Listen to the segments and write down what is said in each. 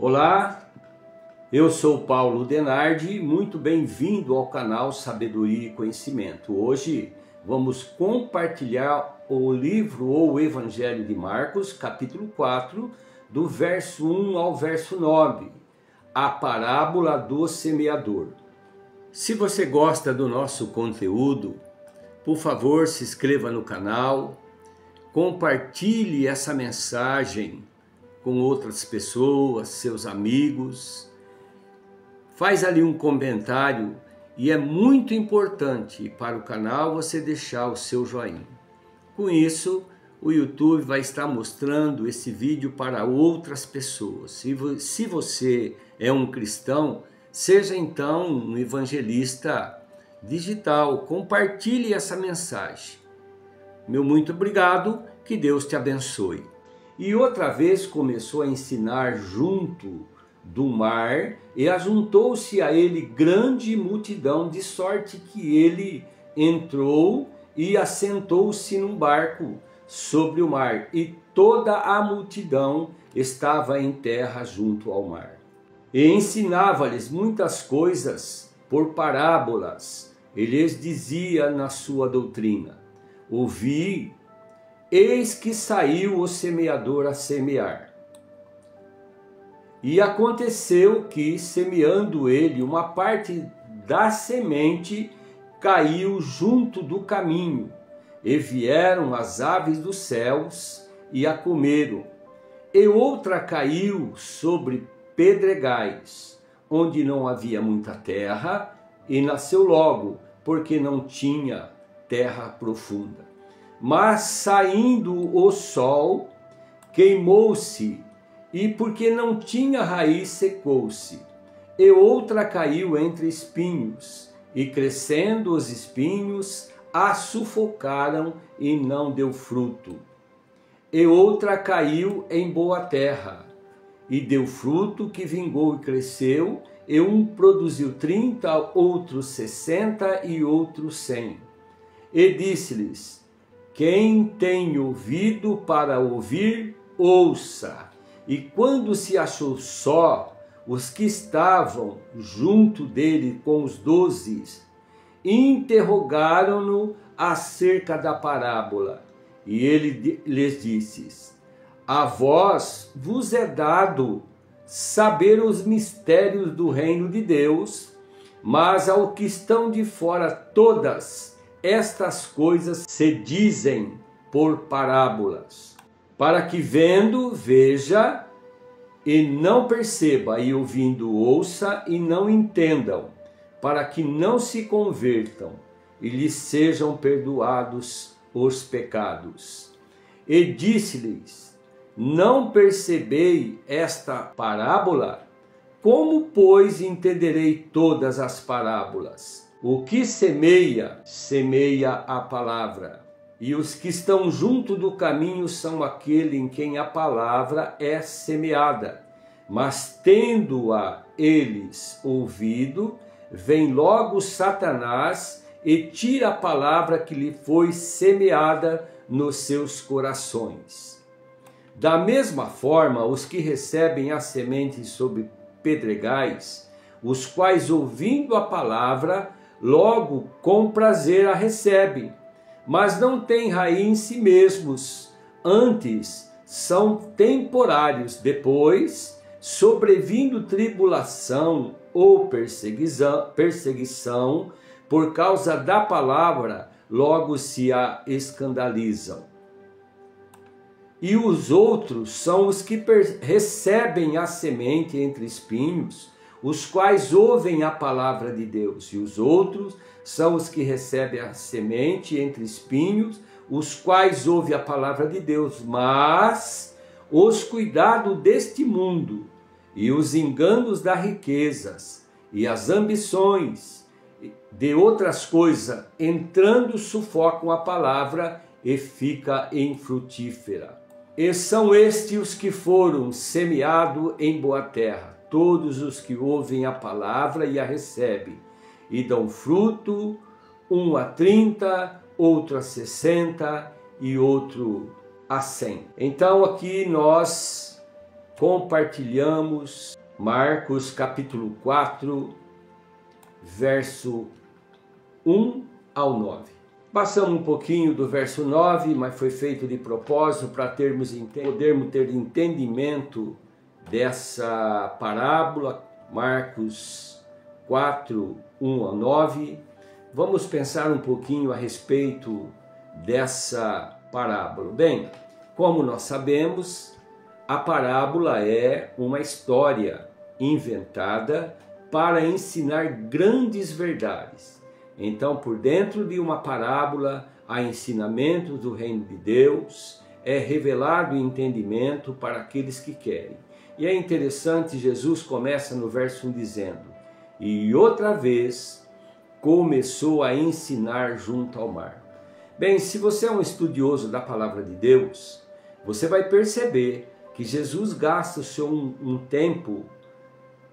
Olá, eu sou Paulo Denardi, muito bem-vindo ao canal Sabedoria e Conhecimento. Hoje vamos compartilhar o livro ou o Evangelho de Marcos, capítulo 4, do verso 1 ao verso 9, a parábola do semeador. Se você gosta do nosso conteúdo, por favor, se inscreva no canal, compartilhe essa mensagem com outras pessoas, seus amigos. Faz ali um comentário e é muito importante para o canal você deixar o seu joinha. Com isso, o YouTube vai estar mostrando esse vídeo para outras pessoas. Se você é um cristão, seja então um evangelista digital, compartilhe essa mensagem. Meu muito obrigado, que Deus te abençoe. E outra vez começou a ensinar junto do mar, e ajuntou-se a ele grande multidão, de sorte que ele entrou e assentou-se num barco sobre o mar, e toda a multidão estava em terra junto ao mar. E ensinava-lhes muitas coisas por parábolas, e lhes dizia na sua doutrina: ouvi, eis que saiu o semeador a semear. E aconteceu que, semeando ele, uma parte da semente caiu junto do caminho, e vieram as aves dos céus e a comeram. E outra caiu sobre pedregais, onde não havia muita terra, e nasceu logo, porque não tinha terra profunda. Mas saindo o sol, queimou-se, e porque não tinha raiz, secou-se. E outra caiu entre espinhos, e crescendo os espinhos, a sufocaram e não deu fruto. E outra caiu em boa terra, e deu fruto, que vingou e cresceu, e um produziu 30, outro 60 e outro 100. E disse-lhes: quem tem ouvido para ouvir, ouça. E quando se achou só, os que estavam junto dele com os 12, interrogaram-no acerca da parábola. E ele lhes disse: a vós vos é dado saber os mistérios do reino de Deus, mas ao que estão de fora todas estas coisas se dizem por parábolas, para que vendo, veja e não perceba, e ouvindo, ouça e não entendam, para que não se convertam e lhes sejam perdoados os pecados. E disse-lhes: não percebei esta parábola? Como, pois, entenderei todas as parábolas? O que semeia, semeia a palavra. E os que estão junto do caminho são aquele em quem a palavra é semeada. Mas tendo-a eles ouvido, vem logo Satanás e tira a palavra que lhe foi semeada nos seus corações. Da mesma forma, os que recebem a semente sobre pedregais, os quais, ouvindo a palavra, logo com prazer a recebem, mas não têm raiz em si mesmos, antes são temporários. Depois, sobrevindo tribulação ou perseguição por causa da palavra, logo se a escandalizam. E os outros são os que recebem a semente entre espinhos, os quais ouvem a palavra de Deus. E os outros são os que recebem a semente entre espinhos, os quais ouvem a palavra de Deus, mas os cuidados deste mundo e os enganos das riquezas e as ambições de outras coisas, entrando, sufocam a palavra e fica infrutífera. E são estes os que foram semeados em boa terra, todos os que ouvem a palavra e a recebem, e dão fruto, um a 30, outro a 60 e outro a 100. Então aqui nós compartilhamos Marcos capítulo 4, verso 1 ao 9. Passamos um pouquinho do verso 9, mas foi feito de propósito para podermos ter entendimento dessa parábola, Marcos 4, 1 ao 9. Vamos pensar um pouquinho a respeito dessa parábola. Bem, como nós sabemos, a parábola é uma história inventada para ensinar grandes verdades. Então, por dentro de uma parábola, há ensinamentos do reino de Deus, é revelado entendimento para aqueles que querem. E é interessante, Jesus começa no verso 1 dizendo: e outra vez começou a ensinar junto ao mar. Bem, se você é um estudioso da palavra de Deus, você vai perceber que Jesus gasta o seu um tempo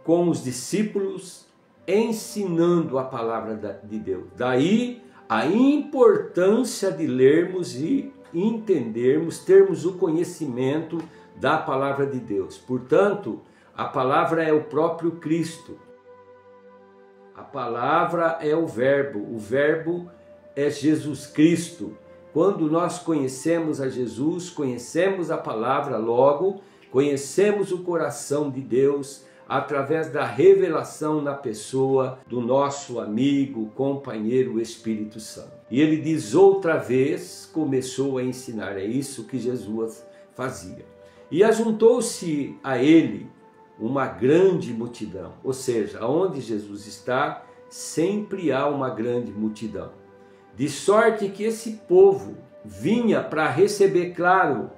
com os discípulos ensinando a palavra de Deus. Daí a importância de lermos e entendermos, termos o conhecimento da palavra de Deus. Portanto, a palavra é o próprio Cristo. A palavra é o verbo é Jesus Cristo. Quando nós conhecemos a Jesus, conhecemos a palavra, logo conhecemos o coração de Deus através da revelação na pessoa do nosso amigo, companheiro, Espírito Santo. E ele diz outra vez, começou a ensinar, é isso que Jesus fazia. E ajuntou-se a ele uma grande multidão, ou seja, onde Jesus está, sempre há uma grande multidão. De sorte que esse povo vinha para receber, claro,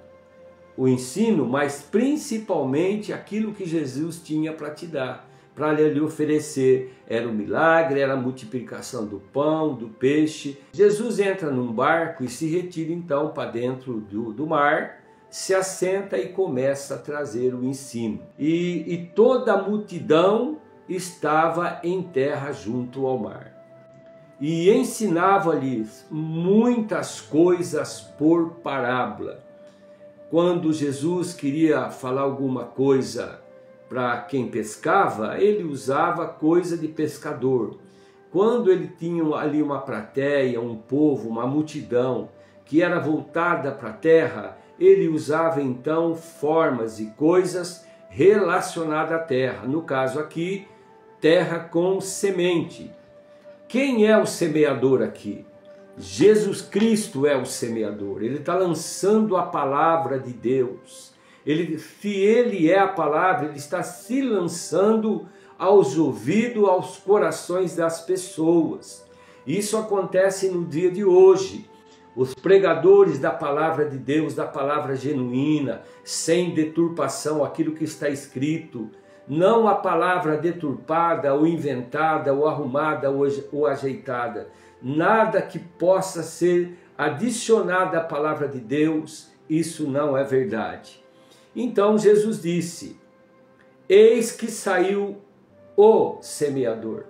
o ensino, mas principalmente aquilo que Jesus tinha para te dar, para lhe oferecer. Era o milagre, era a multiplicação do pão, do peixe. Jesus entra num barco e se retira então para dentro do mar, se assenta e começa a trazer o ensino. E toda a multidão estava em terra junto ao mar. E ensinava-lhes muitas coisas por parábola. Quando Jesus queria falar alguma coisa para quem pescava, ele usava coisa de pescador. Quando ele tinha ali uma plateia, um povo, uma multidão que era voltada para a terra, ele usava então formas e coisas relacionadas à terra. No caso aqui, terra com semente. Quem é o semeador aqui? Jesus Cristo é o semeador. Ele está lançando a palavra de Deus. Se ele é a palavra, ele está se lançando aos ouvidos, aos corações das pessoas. Isso acontece no dia de hoje. Os pregadores da palavra de Deus, da palavra genuína, sem deturpação, aquilo que está escrito, não a palavra deturpada, ou inventada, ou arrumada, ou ajeitada. Nada que possa ser adicionado à palavra de Deus, isso não é verdade. Então Jesus disse: eis que saiu o semeador.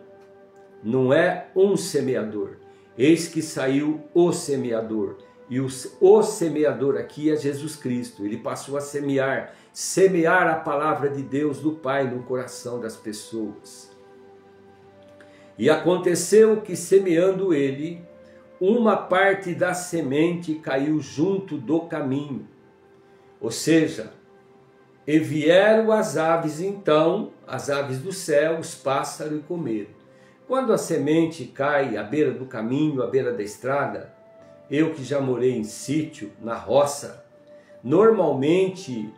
Não é um semeador. Eis que saiu o semeador. E o semeador aqui é Jesus Cristo. Ele passou a semear a palavra de Deus do Pai no coração das pessoas. E aconteceu que, semeando ele, uma parte da semente caiu junto do caminho. Ou seja, e vieram as aves então, as aves do céu, os pássaros, e comeram. Quando a semente cai à beira do caminho, à beira da estrada, eu que já morei em sítio, na roça, normalmente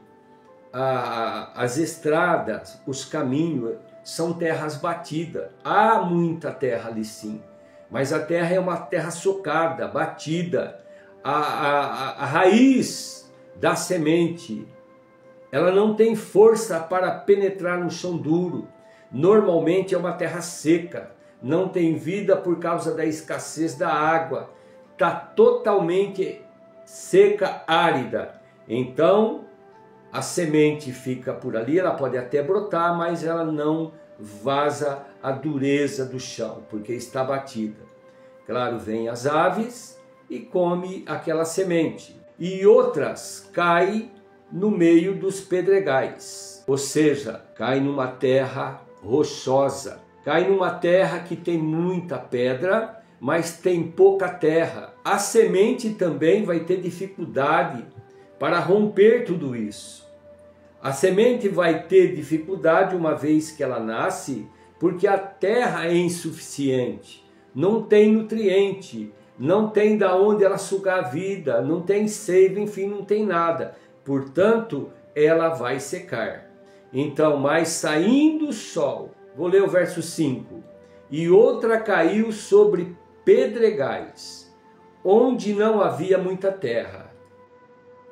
as estradas, os caminhos são terras batidas. Há muita terra ali sim, mas a terra é uma terra socada, batida. A raiz da semente, ela não tem força para penetrar no chão duro. Normalmente é uma terra seca, não tem vida por causa da escassez da água. Está totalmente seca, árida. Então a semente fica por ali, ela pode até brotar, mas ela não vaza a dureza do chão, porque está batida. Claro, vem as aves e come aquela semente. E outras caem no meio dos pedregais, ou seja, cai numa terra rochosa, cai numa terra que tem muita pedra, mas tem pouca terra. A semente também vai ter dificuldade para romper tudo isso. A semente vai ter dificuldade uma vez que ela nasce, porque a terra é insuficiente, não tem nutriente, não tem da onde ela sugar a vida, não tem seiva, enfim, não tem nada. Portanto, ela vai secar. Então, mas saindo o sol, vou ler o verso 5. E outra caiu sobre pedregais, onde não havia muita terra.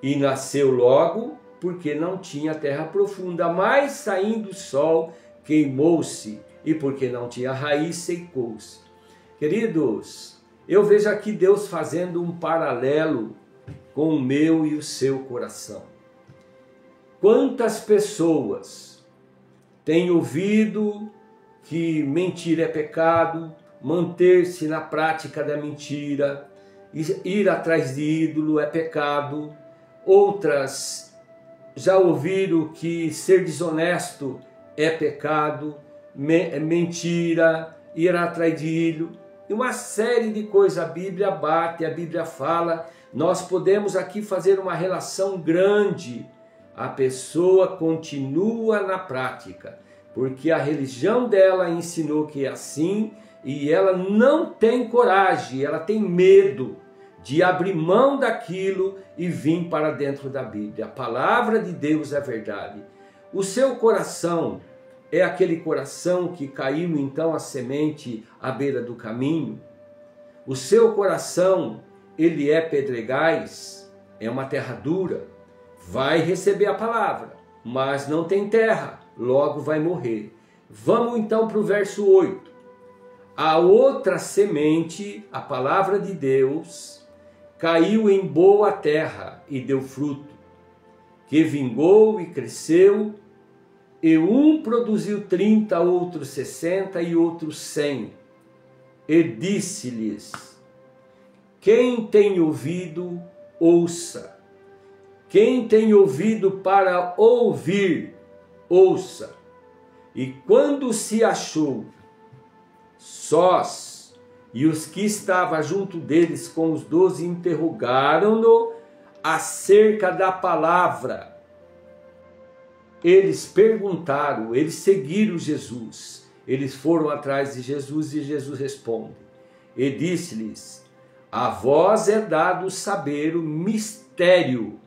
E nasceu logo, porque não tinha terra profunda, mas saindo o sol, queimou-se, e porque não tinha raiz, secou-se. Queridos, eu vejo aqui Deus fazendo um paralelo com o meu e o seu coração. Quantas pessoas têm ouvido que mentira é pecado, manter-se na prática da mentira, ir atrás de ídolo é pecado. Outras já ouviram que ser desonesto é pecado, mentira, ir atrás de ídolo. E uma série de coisas a Bíblia bate, a Bíblia fala. Nós podemos aqui fazer uma relação grande. A pessoa continua na prática, porque a religião dela ensinou que é assim, e ela não tem coragem, ela tem medo de abrir mão daquilo e vir para dentro da Bíblia. A palavra de Deus é verdade. O seu coração é aquele coração que caiu então a semente à beira do caminho. O seu coração, ele é pedregais, é uma terra dura, vai receber a palavra, mas não tem terra, logo vai morrer. Vamos então para o verso 8. A outra semente, a palavra de Deus, caiu em boa terra e deu fruto, que vingou e cresceu, e um produziu 30, outro 60 e outro 100. E disse-lhes: quem tem ouvido, ouça. Quem tem ouvido para ouvir, ouça. E quando se achou sós, e os que estavam junto deles com os 12 interrogaram-no acerca da palavra. Eles perguntaram, eles seguiram Jesus, eles foram atrás de Jesus e Jesus responde. E disse-lhes: a vós é dado saber o mistério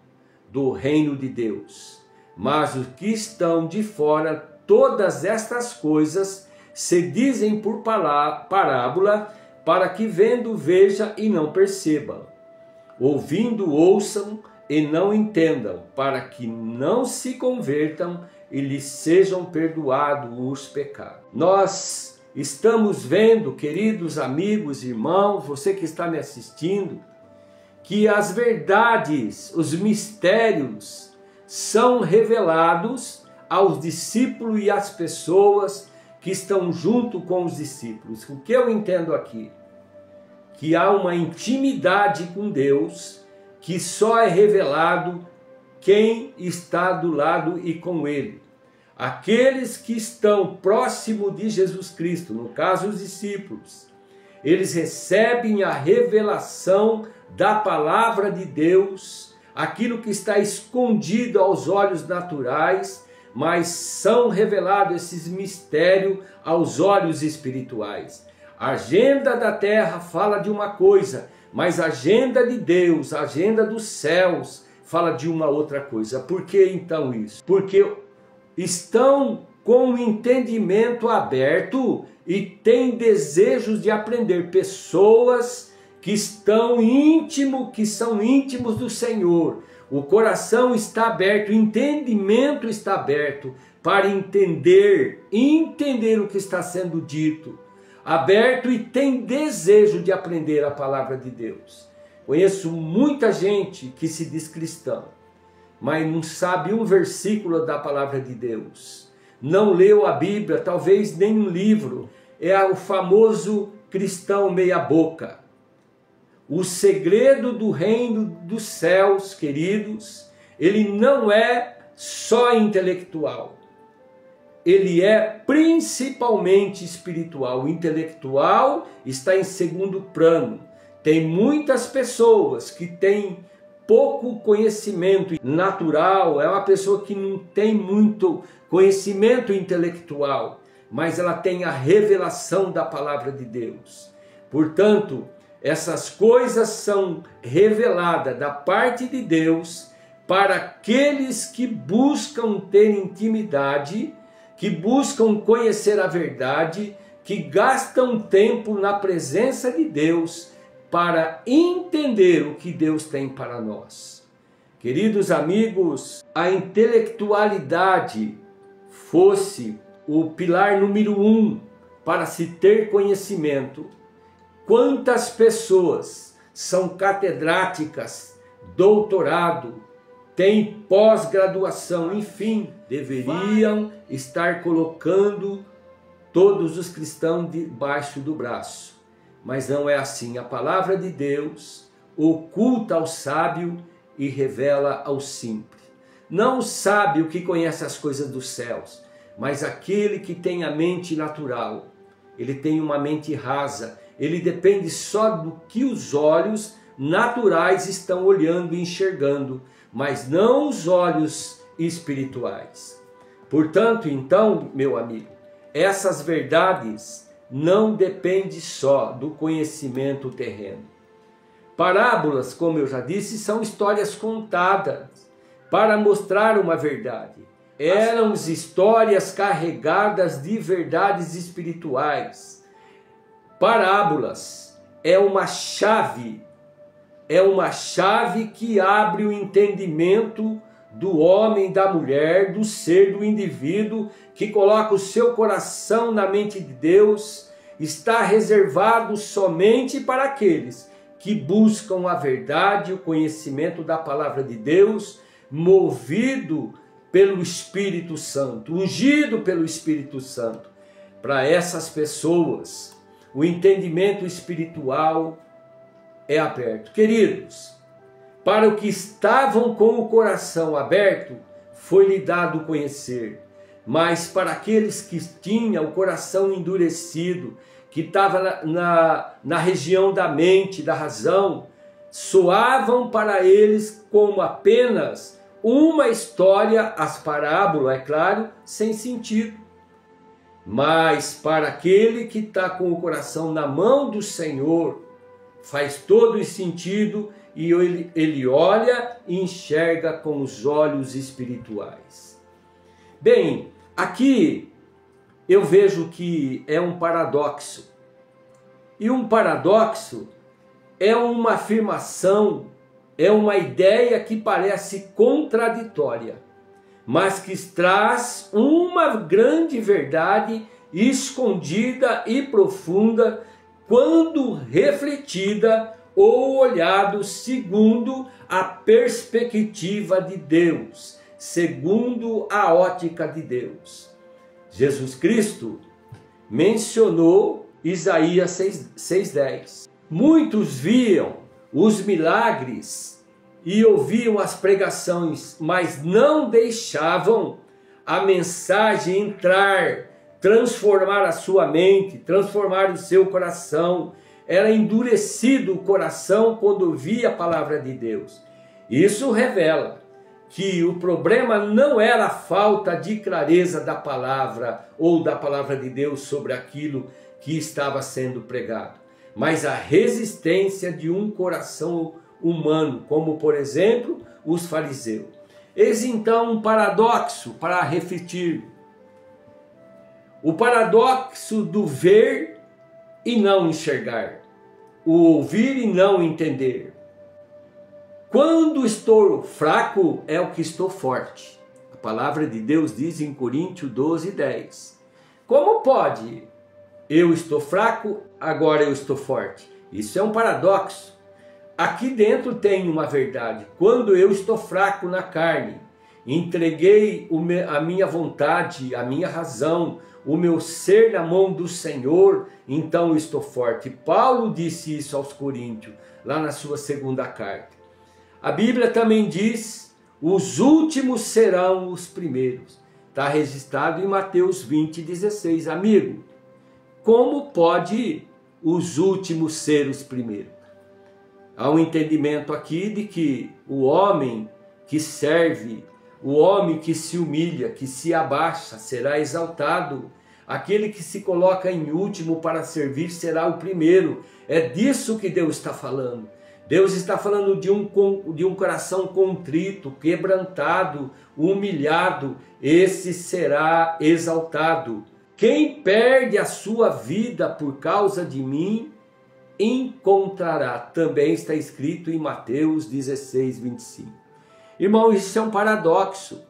do reino de Deus, mas os que estão de fora, todas estas coisas se dizem por parábola, para que vendo veja e não percebam, ouvindo ouçam e não entendam, para que não se convertam e lhes sejam perdoados os pecados. Nós estamos vendo, queridos amigos, irmãos, você que está me assistindo, que as verdades, os mistérios são revelados aos discípulos e às pessoas que estão junto com os discípulos. O que eu entendo aqui? Que há uma intimidade com Deus que só é revelado quem está do lado e com Ele. Aqueles que estão próximo de Jesus Cristo, no caso os discípulos, eles recebem a revelação da palavra de Deus, aquilo que está escondido aos olhos naturais, mas são revelados esses mistérios aos olhos espirituais. A agenda da terra fala de uma coisa, mas a agenda de Deus, a agenda dos céus, fala de uma outra coisa. Por que então isso? Porque estão com o entendimento aberto e têm desejos de aprender. Pessoas que estão íntimo, que são íntimos do Senhor. O coração está aberto, o entendimento está aberto para entender o que está sendo dito. Aberto e tem desejo de aprender a palavra de Deus. Conheço muita gente que se diz cristão, mas não sabe um versículo da palavra de Deus. Não leu a Bíblia, talvez nem um livro. É o famoso cristão meia boca. O segredo do reino dos céus, queridos, ele não é só intelectual. Ele é principalmente espiritual. O intelectual está em segundo plano. Tem muitas pessoas que têm pouco conhecimento natural, é uma pessoa que não tem muito conhecimento intelectual, mas ela tem a revelação da palavra de Deus. Portanto, essas coisas são reveladas da parte de Deus para aqueles que buscam ter intimidade, que buscam conhecer a verdade, que gastam tempo na presença de Deus para entender o que Deus tem para nós. Queridos amigos, a intelectualidade fosse o pilar número 1 para se ter conhecimento, quantas pessoas são catedráticas, doutorado, têm pós-graduação, enfim, deveriam estar colocando todos os cristãos debaixo do braço. Mas não é assim. A palavra de Deus oculta ao sábio e revela ao simples. Não o sábio que conhece as coisas dos céus, mas aquele que tem a mente natural. Ele tem uma mente rasa. Ele depende só do que os olhos naturais estão olhando e enxergando, mas não os olhos espirituais. Portanto, então, meu amigo, essas verdades não dependem só do conhecimento terreno. Parábolas, como eu já disse, são histórias contadas para mostrar uma verdade. Eram histórias carregadas de verdades espirituais. Parábolas é uma chave que abre o entendimento do homem, da mulher, do ser, do indivíduo, que coloca o seu coração na mente de Deus. Está reservado somente para aqueles que buscam a verdade, o conhecimento da palavra de Deus, movido pelo Espírito Santo, ungido pelo Espírito Santo. Para essas pessoas, o entendimento espiritual é aberto. Queridos, para os que estavam com o coração aberto, foi-lhe dado conhecer. Mas para aqueles que tinham o coração endurecido, que estava na região da mente, da razão, soavam para eles como apenas uma história, as parábolas, é claro, sem sentido. Mas para aquele que está com o coração na mão do Senhor, faz todo o sentido e ele olha e enxerga com os olhos espirituais. Bem, aqui eu vejo que é um paradoxo. E um paradoxo é uma afirmação, é uma ideia que parece contraditória, mas que traz uma grande verdade escondida e profunda quando refletida ou olhado segundo a perspectiva de Deus, segundo a ótica de Deus. Jesus Cristo mencionou Isaías 6:10. Muitos viam os milagres e ouviam as pregações, mas não deixavam a mensagem entrar, transformar a sua mente, transformar o seu coração. Era endurecido o coração quando via a palavra de Deus. Isso revela que o problema não era a falta de clareza da palavra ou da palavra de Deus sobre aquilo que estava sendo pregado, mas a resistência de um coração humano, como por exemplo os fariseus. Eis então um paradoxo para refletir. O paradoxo do ver e não enxergar, o ouvir e não entender. Quando estou fraco é o que estou forte. A palavra de Deus diz em Coríntios 12:10. Como pode? Eu estou fraco, agora eu estou forte. Isso é um paradoxo. Aqui dentro tem uma verdade. Quando eu estou fraco na carne, entreguei a minha vontade, a minha razão, o meu ser na mão do Senhor, então eu estou forte. Paulo disse isso aos Coríntios, lá na sua segunda carta. A Bíblia também diz, os últimos serão os primeiros. Está registrado em Mateus 20:16. Amigo, como pode os últimos ser os primeiros? Há um entendimento aqui de que o homem que serve, o homem que se humilha, que se abaixa, será exaltado. Aquele que se coloca em último para servir será o primeiro. É disso que Deus está falando. Deus está falando de um coração contrito, quebrantado, humilhado. Esse será exaltado. Quem perde a sua vida por causa de mim, encontrará. Também está escrito em Mateus 16:25. Irmão, isso é um paradoxo.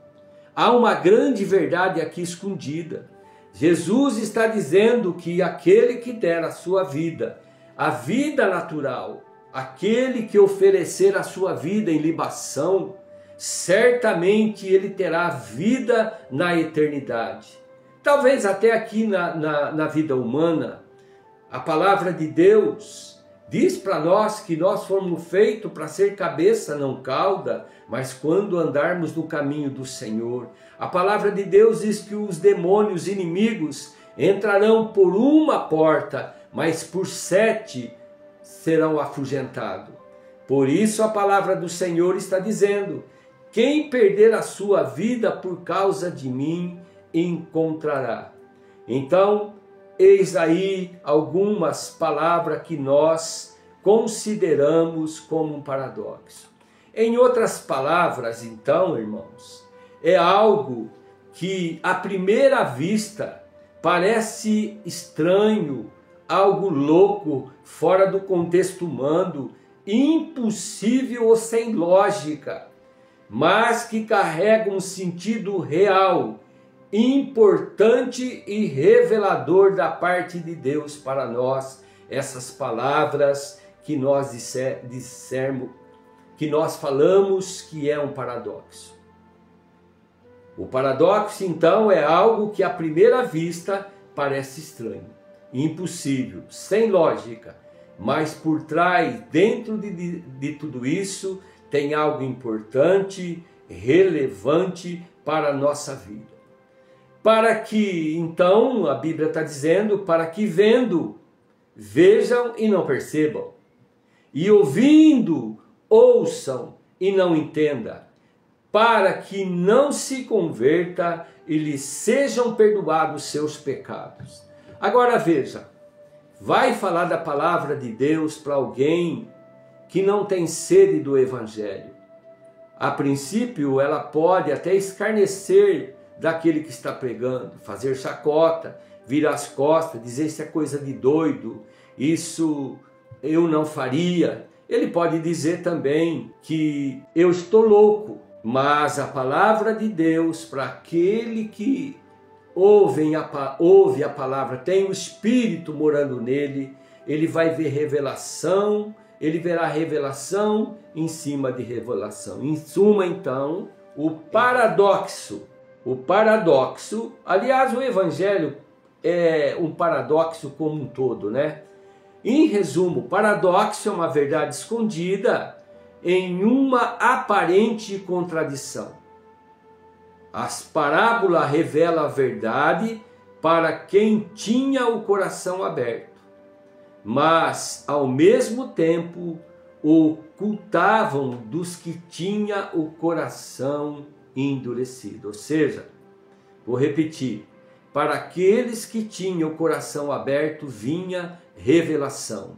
Há uma grande verdade aqui escondida. Jesus está dizendo que aquele que der a sua vida, a vida natural, aquele que oferecer a sua vida em libação, certamente ele terá vida na eternidade. Talvez até aqui na vida humana, a palavra de Deus diz para nós que nós fomos feitos para ser cabeça, não cauda, mas quando andarmos no caminho do Senhor. A palavra de Deus diz que os demônios inimigos entrarão por uma porta, mas por 7 serão afugentados. Por isso a palavra do Senhor está dizendo: quem perder a sua vida por causa de mim, encontrará. Então, eis aí algumas palavras que nós consideramos como um paradoxo. Em outras palavras, então, irmãos, é algo que à primeira vista parece estranho, algo louco, fora do contexto humano, impossível ou sem lógica, mas que carrega um sentido real, importante e revelador da parte de Deus para nós. Essas palavras que nós dissermos, que nós falamos que é um paradoxo. O paradoxo, então, é algo que à primeira vista parece estranho, impossível, sem lógica, mas por trás, dentro de tudo isso, tem algo importante, relevante para a nossa vida. Para que, então, a Bíblia está dizendo, para que vendo, vejam e não percebam, e ouvindo, ouçam e não entendam, para que não se converta e lhes sejam perdoados seus pecados. Agora veja, vai falar da palavra de Deus para alguém que não tem sede do Evangelho. A princípio, ela pode até escarnecer daquele que está pregando, fazer chacota, virar as costas, dizer isso é coisa de doido, isso eu não faria. Ele pode dizer também que eu estou louco, mas a palavra de Deus, para aquele que ouve a palavra, tem o Espírito morando nele, ele vai ver revelação, ele verá revelação em cima de revelação. Em suma, então, o paradoxo, aliás, o Evangelho é um paradoxo como um todo, né? Em resumo, paradoxo é uma verdade escondida em uma aparente contradição. As parábolas revelam a verdade para quem tinha o coração aberto, mas ao mesmo tempo ocultavam dos que tinham o coração endurecido. Ou seja, vou repetir, para aqueles que tinham o coração aberto vinha revelação,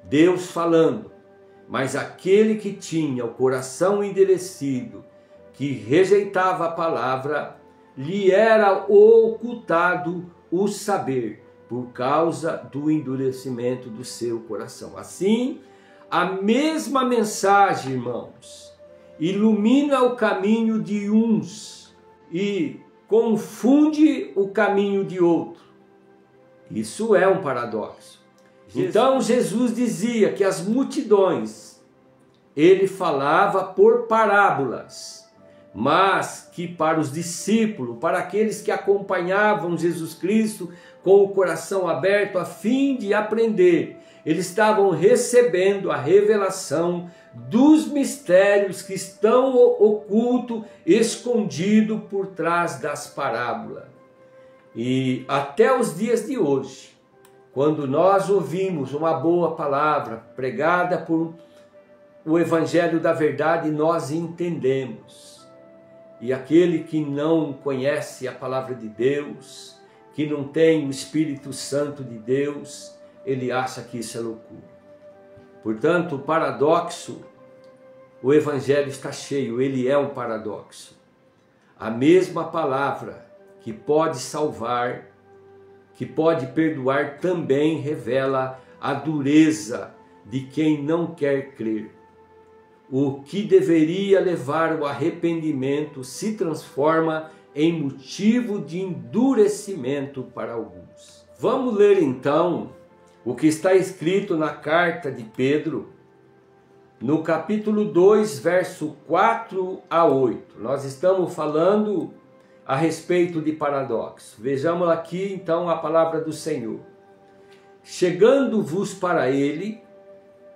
Deus falando, mas aquele que tinha o coração endurecido, que rejeitava a palavra, lhe era ocultado o saber, por causa do endurecimento do seu coração. Assim, a mesma mensagem, irmãos, ilumina o caminho de uns e confunde o caminho de outro. Isso é um paradoxo. Então Jesus dizia que as multidões, ele falava por parábolas, mas que para os discípulos, para aqueles que acompanhavam Jesus Cristo com o coração aberto a fim de aprender Eles estavam recebendo a revelação dos mistérios que estão ocultos, escondidos por trás das parábolas. E até os dias de hoje, quando nós ouvimos uma boa palavra pregada por o Evangelho da Verdade, nós entendemos. E aquele que não conhece a palavra de Deus, que não tem o Espírito Santo de Deus, ele acha que isso é loucura. Portanto, o paradoxo, o Evangelho está cheio, ele é um paradoxo. A mesma palavra que pode salvar, que pode perdoar, também revela a dureza de quem não quer crer. O que deveria levar ao arrependimento se transforma em motivo de endurecimento para alguns. Vamos ler então o que está escrito na carta de Pedro, no capítulo 2, verso 4 a 8. Nós estamos falando a respeito de paradoxo. Vejamos aqui então a palavra do Senhor. Chegando-vos para ele,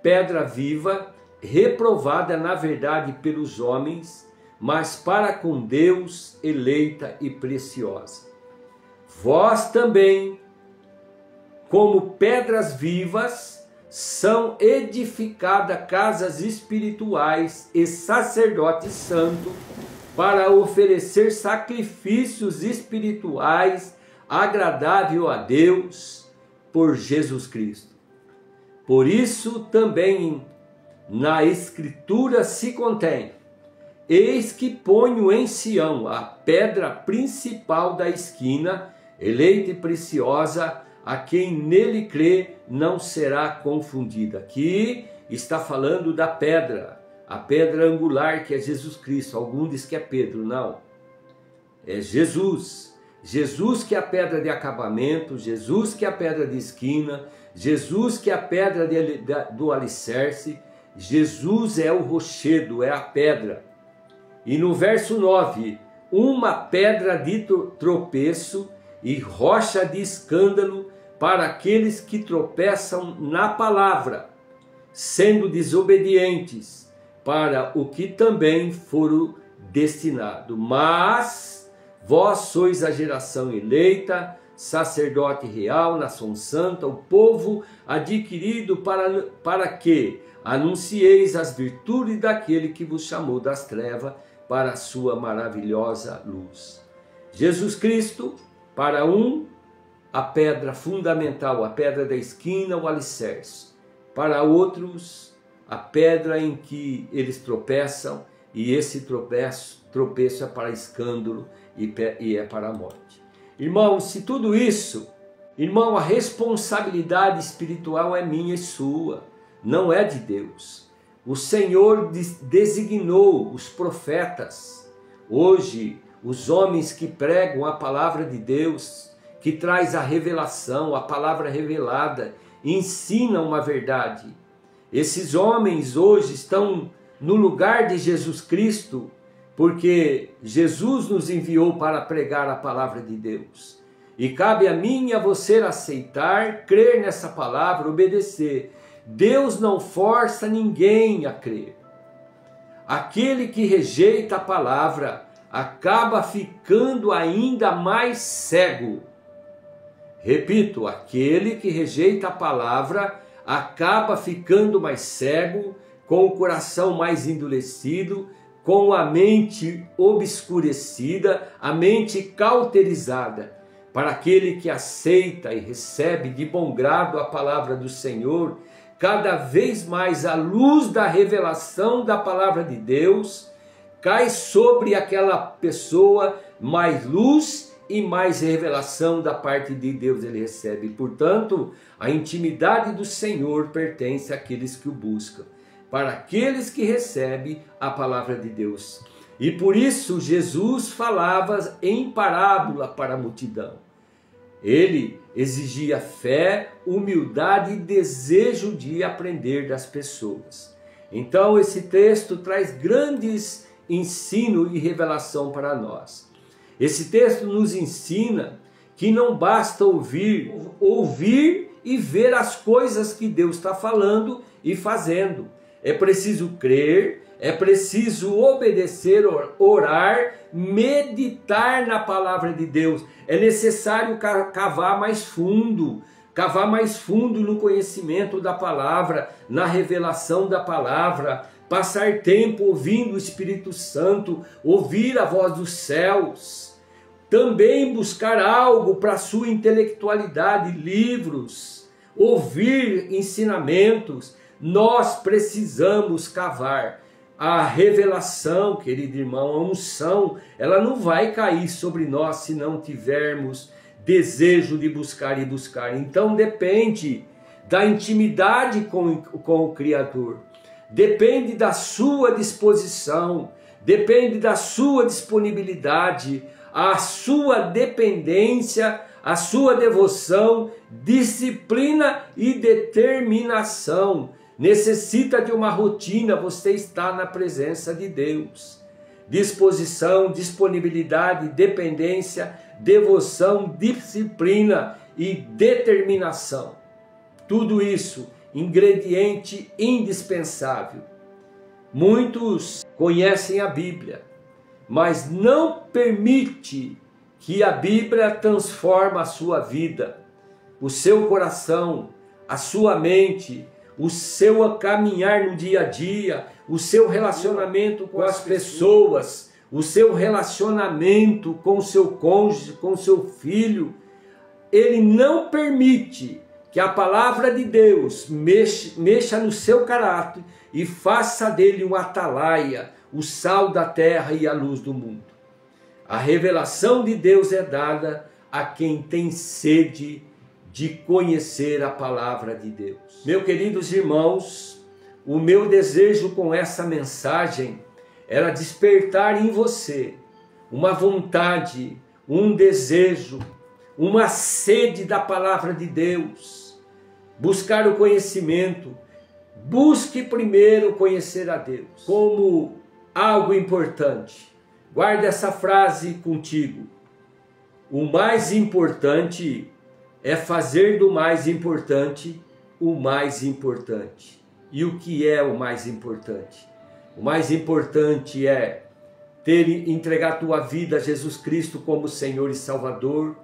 pedra viva, reprovada na verdade pelos homens, mas para com Deus eleita e preciosa. Vós também, como pedras vivas, são edificadas casas espirituais e sacerdotes santos, para oferecer sacrifícios espirituais agradável a Deus por Jesus Cristo. Por isso também na Escritura se contém: eis que ponho em Sião a pedra principal da esquina, eleita e preciosa, a quem nele crê não será confundida. Aqui está falando da pedra, a pedra angular, que é Jesus Cristo. Alguns dizem que é Pedro, não. É Jesus. Jesus que é a pedra de acabamento, Jesus que é a pedra de esquina, Jesus que é a pedra do alicerce, Jesus é o rochedo, é a pedra. E no verso 9, uma pedra de tropeço e rocha de escândalo para aqueles que tropeçam na palavra, sendo desobedientes, para o que também foram destinados. Mas vós sois a geração eleita, sacerdote real, nação santa, o povo adquirido para que anuncieis as virtudes daquele que vos chamou das trevas para a sua maravilhosa luz. Jesus Cristo, para a pedra fundamental, a pedra da esquina, o alicerce. Para outros, a pedra em que eles tropeçam, e esse tropeço é para escândalo e é para a morte. Irmão, se tudo isso, irmão, a responsabilidade espiritual é minha e sua, não é de Deus. O Senhor designou os profetas, hoje, os homens que pregam a palavra de Deus, que traz a revelação, a palavra revelada, ensinam uma verdade. Esses homens hoje estão no lugar de Jesus Cristo, porque Jesus nos enviou para pregar a palavra de Deus. E cabe a mim e a você aceitar, crer nessa palavra, obedecer. Deus não força ninguém a crer. Aquele que rejeita a palavra acaba ficando ainda mais cego. Repito, aquele que rejeita a palavra acaba ficando mais cego, com o coração mais endurecido, com a mente obscurecida, a mente cauterizada. Para aquele que aceita e recebe de bom grado a palavra do Senhor, cada vez mais a luz da revelação da palavra de Deus cai sobre aquela pessoa, mais luz e mais revelação da parte de Deus ele recebe. Portanto, a intimidade do Senhor pertence àqueles que o buscam, para aqueles que recebem a palavra de Deus. E por isso Jesus falava em parábola para a multidão. Ele exigia fé, humildade e desejo de aprender das pessoas. Então esse texto traz grandes ensino e revelação para nós. Esse texto nos ensina que não basta ouvir e ver as coisas que Deus está falando e fazendo. É preciso crer, é preciso obedecer, orar, meditar na palavra de Deus. É necessário cavar mais fundo no conhecimento da palavra, na revelação da palavra, passar tempo ouvindo o Espírito Santo, ouvir a voz dos céus. Também buscar algo para a sua intelectualidade, livros, ouvir ensinamentos. Nós precisamos cavar. A revelação, querido irmão, a unção, ela não vai cair sobre nós se não tivermos desejo de buscar e buscar. Então depende da intimidade com o Criador, depende da sua disposição, depende da sua disponibilidade, a sua dependência, a sua devoção, disciplina e determinação. Necessita de uma rotina, você está na presença de Deus. Disposição, disponibilidade, dependência, devoção, disciplina e determinação. Tudo isso, ingrediente indispensável. Muitos conhecem a Bíblia, mas não permite que a Bíblia transforme a sua vida, o seu coração, a sua mente, o seu caminhar no dia a dia, o seu relacionamento com as pessoas, o seu relacionamento com o seu cônjuge, com o seu filho. Ele não permite que a palavra de Deus mexa no seu caráter e faça dele um atalaia, o sal da terra e a luz do mundo. A revelação de Deus é dada a quem tem sede de conhecer a palavra de Deus. Meus queridos irmãos, o meu desejo com essa mensagem era despertar em você uma vontade, um desejo, uma sede da palavra de Deus. Buscar o conhecimento. Busque primeiro conhecer a Deus como algo importante. Guarde essa frase contigo. O mais importante é fazer do mais importante o mais importante. E o que é o mais importante? O mais importante é entregar a tua vida a Jesus Cristo como Senhor e Salvador,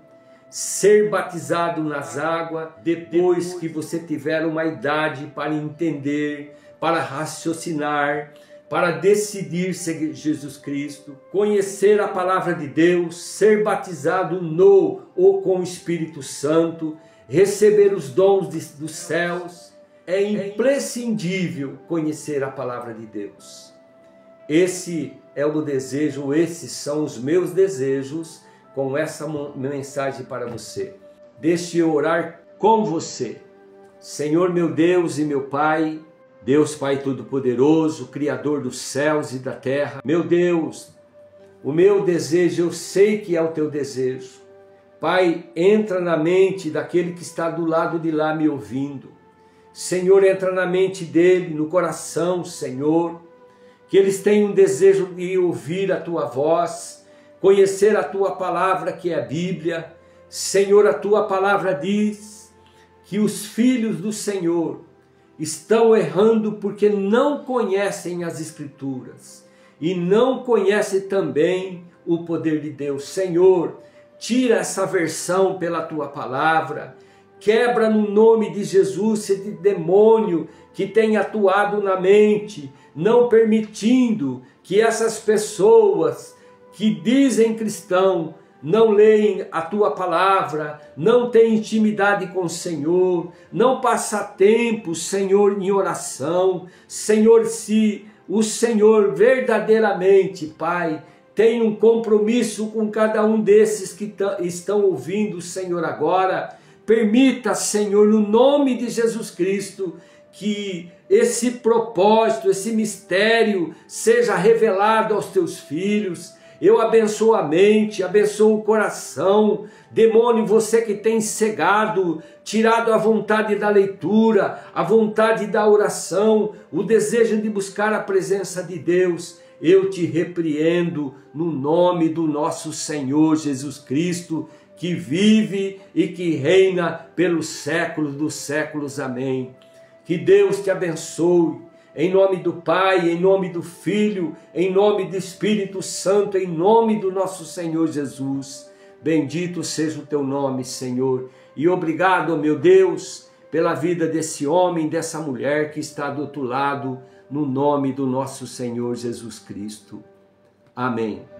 ser batizado nas águas, depois que você tiver uma idade para entender, para raciocinar, para decidir seguir Jesus Cristo, conhecer a palavra de Deus, ser batizado no ou com o Espírito Santo, receber os dons dos céus. É imprescindível conhecer a palavra de Deus. Esse é o desejo, esses são os meus desejos com essa mensagem para você. Deixe eu orar com você. Senhor meu Deus e meu Pai, Deus Pai Todo-Poderoso, Criador dos céus e da terra. Meu Deus, o meu desejo, eu sei que é o teu desejo. Pai, entra na mente daquele que está do lado de lá me ouvindo. Senhor, entra na mente dele, no coração, Senhor, que eles tenham um desejo de ouvir a tua voz, conhecer a tua palavra que é a Bíblia. Senhor, a tua palavra diz que os filhos do Senhor estão errando porque não conhecem as Escrituras e não conhecem também o poder de Deus. Senhor, tira essa aversão pela tua palavra, quebra no nome de Jesus esse demônio que tem atuado na mente, não permitindo que essas pessoas que dizem cristão não leem a tua palavra, não têm intimidade com o Senhor, não passa tempo, Senhor, em oração. Senhor, se o Senhor verdadeiramente, Pai, tem um compromisso com cada um desses que estão ouvindo o Senhor agora, permita, Senhor, no nome de Jesus Cristo, que esse propósito, esse mistério seja revelado aos teus filhos. Eu abençoo a mente, abençoo o coração. Demônio, você que tem cegado, tirado a vontade da leitura, a vontade da oração, o desejo de buscar a presença de Deus, eu te repreendo no nome do nosso Senhor Jesus Cristo, que vive e que reina pelos séculos dos séculos. Amém. Que Deus te abençoe, em nome do Pai, em nome do Filho, em nome do Espírito Santo, em nome do nosso Senhor Jesus. Bendito seja o teu nome, Senhor, e obrigado, meu Deus, pela vida desse homem, dessa mulher que está do outro lado, no nome do nosso Senhor Jesus Cristo. Amém.